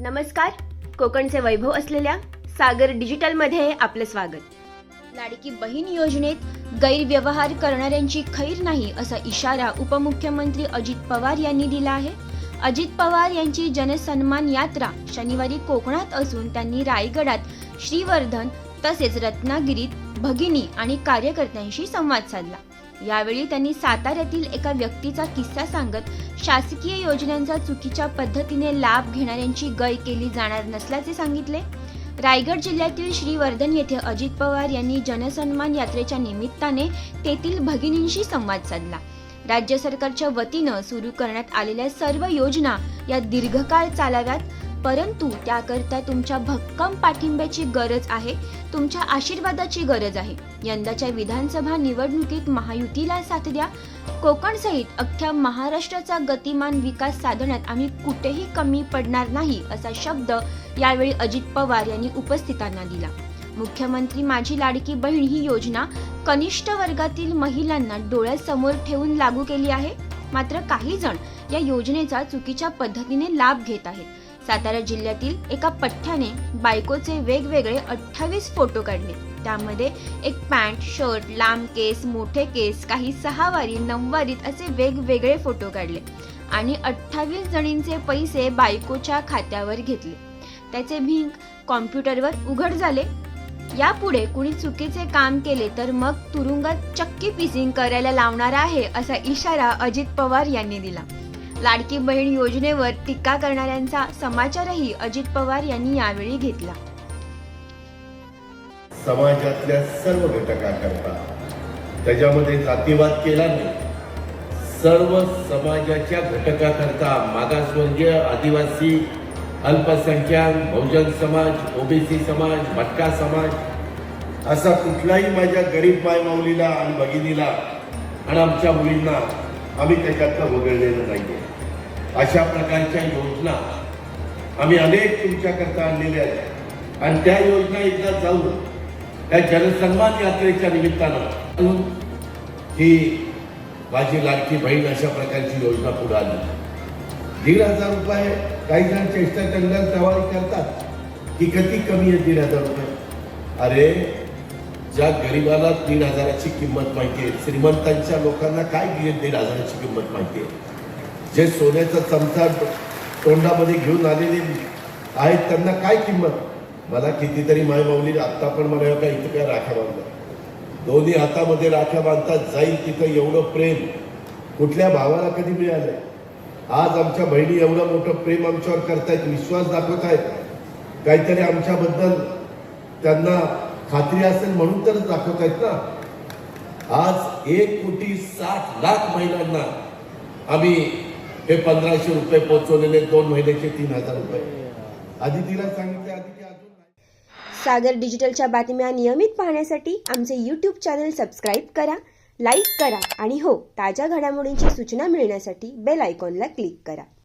नमस्कार, कोकणचे वैभव असलेल्या सागर डिजिटलमध्ये आपले स्वागत. लाडकी बहीण योजनेत गैरव्यवहार करणाऱ्यांची खैर नाही असा इशारा उपमुख्यमंत्री अजित पवार यांनी दिला आहे. अजित पवार यांची जनसन्मान यात्रा शनिवारी कोकणात असून त्यांनी रायगडात श्रीवर्धन तसेच रत्नागिरीत भगिनी आणि कार्यकर्त्यांशी संवाद साधला. यावेळी त्यांनी साताऱ्यातील एका व्यक्तीचा किस्सा सांगत शासकीय योजनांचा चुकीच्या पद्धतीने लाभ घेणाऱ्यांची गय केली जाणार नसल्याचे सांगितले. रायगड जिल्ह्यातील श्रीवर्धन येथे अजित पवार यांनी जनसन्मान यात्रेच्या निमित्ताने तेथील भगिनींशी संवाद साधला. राज्य सरकारच्या वतीनं सुरू करण्यात आलेल्या सर्व योजना या दीर्घकाळ चालाव्यात, परंतु त्याकरता तुमच्या भक्कम पाठिंब्याची गरज आहे, तुमच्या आशीर्वादाची गरज आहे. यंदाच्या विधानसभा निवडणुकीत महायुतीला साथ द्या. कोकणसहित अख्ख्या महाराष्ट्राचा गतिमान विकास साधण्यात आम्ही कुठेही कमी पडणार नाही असा शब्द यावेळी अजित पवार यांनी उपस्थितांना दिला. मुख्यमंत्री माझी लाडकी बहीण ही योजना कनिष्ठ वर्गातील महिलांना डोळ्यासमोर ठेवून लागू केली आहे. मात्र काही जण या योजनेचा चुकीच्या पद्धतीने लाभ घेत आहेत. सातारा जिल्ह्यातील एका पठ्ठ्याने बायकोचे वेगवेगळे 28 फोटो काढले. त्यामध्ये एक पॅन्ट, शर्ट, लांब केस, मोठे केस, काही 6 वारी 9 वारीत असे वेगवेगळे फोटो काढले आणि 28 जणींचे पैसे बायकोच्या खात्यावर घेतले. त्याचे भिंग कॉम्प्युटरवर उघड झाले. यापुढे कुणी चुकीचे काम केले तर मग तुरुंगात चक्की पिसिंग करायला लावणार आहे असा इशारा अजित पवार यांनी दिला. लाडकी बहीण योजनेवर टीका करणाऱ्यांचा समाचारही अजित पवार यांनी यावेळी घेतला. समाजातल्या सर्व घटकाकरता त्याच्यामध्ये जातीवाद केला नाही. सर्व समाजाच्या घटकाकरता मागासवर्गीय, आदिवासी, अल्पसंख्याक, बहुजन समाज, ओबीसी समाज, भटका समाज असा कुठलाही माझ्या गरीब मायमाऊलीला आणि भगिनीला आणि आमच्या मुलींना आम्ही त्याच्यातलं वगळलेलं नाहीये. अशा प्रकारच्या योजना आम्ही अनेक तुमच्याकरता आणलेल्या आहेत आणि त्या योजना एकदा जाऊन त्या जनसन्मान यात्रेच्या निमित्तानं ही माझी लाडकी बहीण अशा प्रकारची योजना पुढे आली. 1,500 रुपये काही जण चेष्टा टंगन तवारी करतात की किती कमी आहे 1,500 रुपये. अरे, ज्या गरीबाला 1,500ची किंमत माहिती आहे, श्रीमंतांच्या लोकांना काय 1,500ची किंमत माहिती आहे. जे सोन्याचा चमचा तोंडामध्ये घेऊन आलेले आहेत त्यांना काय किंमत. मला कितीतरी मायमाऊली आत्ता पण मला का इथं काय राख्या बांधतात, दोन्ही हातामध्ये राख्या बांधतात. जाईल तिथं एवढं प्रेम कुठल्या भावाला कधी मिळालंय. आज आमच्या बहिणी एवढं मोठं प्रेम आमच्यावर करतायत, विश्वास दाखवत आहेत, काहीतरी आमच्याबद्दल त्यांना खात्री असेल म्हणून तर दाखवत आहेत ना. आज 1,60,00,000 महिलांना आम्ही हे 1,500 रुपये पोहोचवलेले, 2 महिन्याचे 3,000 रुपये. आधी तिला सांगितले, आधी ते अजून. सागर डिजिटलच्या बातम्या नियमित पाहण्यासाठी आमचे YouTube चॅनल सबस्क्राईब करा, लाईक करा आणि हो, ताज्या घडामोडींची सूचना मिळण्यासाठी बेल आयकॉनला क्लिक करा.